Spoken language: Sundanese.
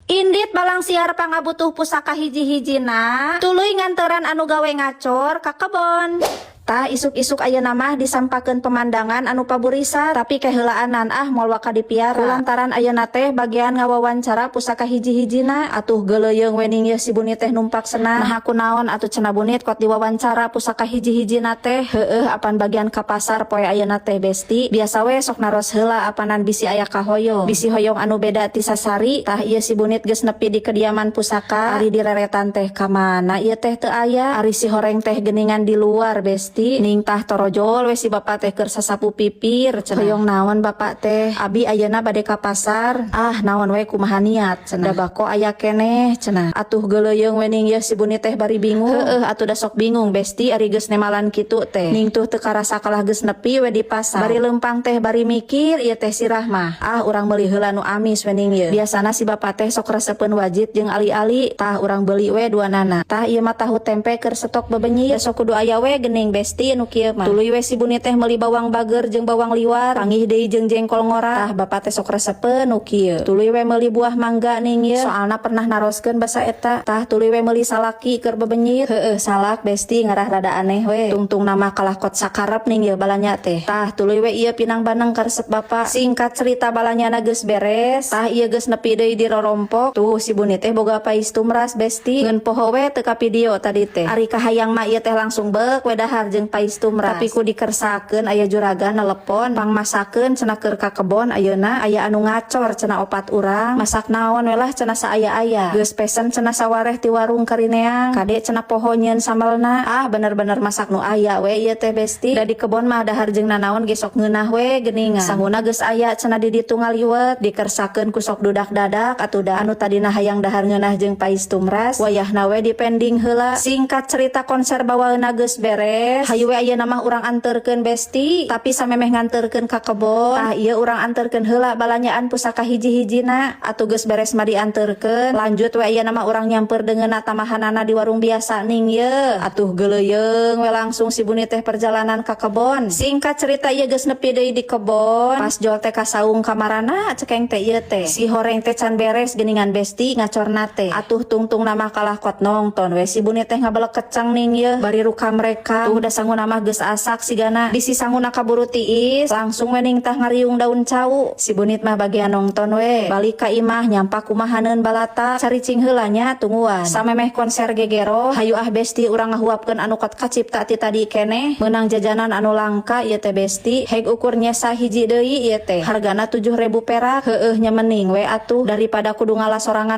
Indit balang siar pangabutuh pusaka hiji-hijina tuluy nganteran anu gawe ngacor ka kebon. Tah isuk-isuk aya namah disampakeun pemandangan anu paburisa tapi kehelaanan moal waka dipiara lantaran ayeuna teh bagian ngawawancara pusaka hiji-hijina atuh geuleuyeung wening ye si bunit teh numpak senang nah kunaon atuh cenah bunit kot diwawancara pusaka hiji-hijina teh heueuh apan bagian ka pasar poe ayeuna teh besti biasa we sok naros heula apanan bisi aya kahoyong bisi hoyong anu beda ti sasari tah ieu si bunit geus nepi di kediaman pusaka ari direretan teh ka mana ieu teh teu aya ari si horeng teh geuningan di luar besti ning tah torojol we si bapak teh keur sasapu pipir cenah hoyong naon bapak teh abi ayeuna bade ka pasar naon we kumaha niat cenah da bako aya keneh cenah atuh geuleuyeung wening ye si bunit teh bari bingung atuh da sok bingung besti ari geus nemalan kitu teh ning tuh teu karasa kalah geus nepi we di pasar bari lempang teh bari mikir ieu teh sirah mah urang meuli heula nu amis wening ye biasana si bapak teh sok resepeun wajit jeung ali-ali tah urang beuli we duanana tah ieu mah tahu tempe keur stok bebenyi sok kudu aya we geuning besti nu kieu mah tuluy we si bunit teh meuli bawang bager jeung bawang liwar panggih deui jeung jengkol ngora tah bapak teh sok resepeun nu kieu tuluy we meuli buah mangga ning ieu soalna pernah naroskeun basa eta tah tuluy we meuli salaki keur bebenyit salak besti ngarah rada aneh we tungtung nama kalah kot sakarep ning ieu balanya teh tah tuluy we ieu pinang baneng ka resep bapak singkat cerita balanyana geus beres tah ieu geus nepi deui di rorompok tuh si bunit teh boga pais tumras besti ngeun poho we teu ka video tadi teh ari kahayang mah ieu teh langsung beuk we dahar jeung pais tumras tapi ku dikersakeun aya juragan nelepon pangmasakeun cenah keur ka kebon ayeuna aya anu ngacor cenah 4 urang masak naon we lah cenah saaya-aya geus pesen cenah sawareh ti warung karineang kade cenah poho nyeun samelna bener-bener masak nu aya we ieu teh besti da di kebon mah dahar jeung nanaon ge sok ngeunah we geuningan sangguna geus aya cenah di ditu ngaliwet dikersakeun ku sok dudak dadak atuh da anu tadina hayang dahar ngeunah jeung pais tumras wayahna we dipending heula singkat cerita konser bawaeuna geus beres hayu we ayeuna mah urang anterkeun besti tapi samemeh nganterkeun ka kebon tah ieu urang anterkeun heula balanyaan pusaka hiji-hijina atuh geus beres mah dianterkeun lanjut we ayeuna mah urang nyamper deungeunna tamahanana di warung biasa ning ieu atuh geuleuyeung we langsung si bunit teh perjalanan ka kebon singkat cerita ieu geus nepi deui di kebon pas jol teh ka saung kamarana cekeng teh ieu teh si horeng teh can beres geuningan besti ngacorna teh atuh tungtung nama kalah kot nongton we si bunit teh ngabelek kecang ning ieu bari ruka mereka tuh da sanguna mah geus asak sigana bisi sanguna kaburu tiis langsung wening tah ngariung daun cau si bunit mah bagian nongton we balik ka imah nyampak kumahaneun balata caricing heula nya tungguan samemeh konser gegero hayu besti urang ngahuapkeun anu kot kacipta ti tadi keneh meunang jajanan anu langka ieu teh besti heg ukurnya sahiji deui ieu teh hargana 7.000 perak nya mending we atuh daripada kudu ngalah sorangan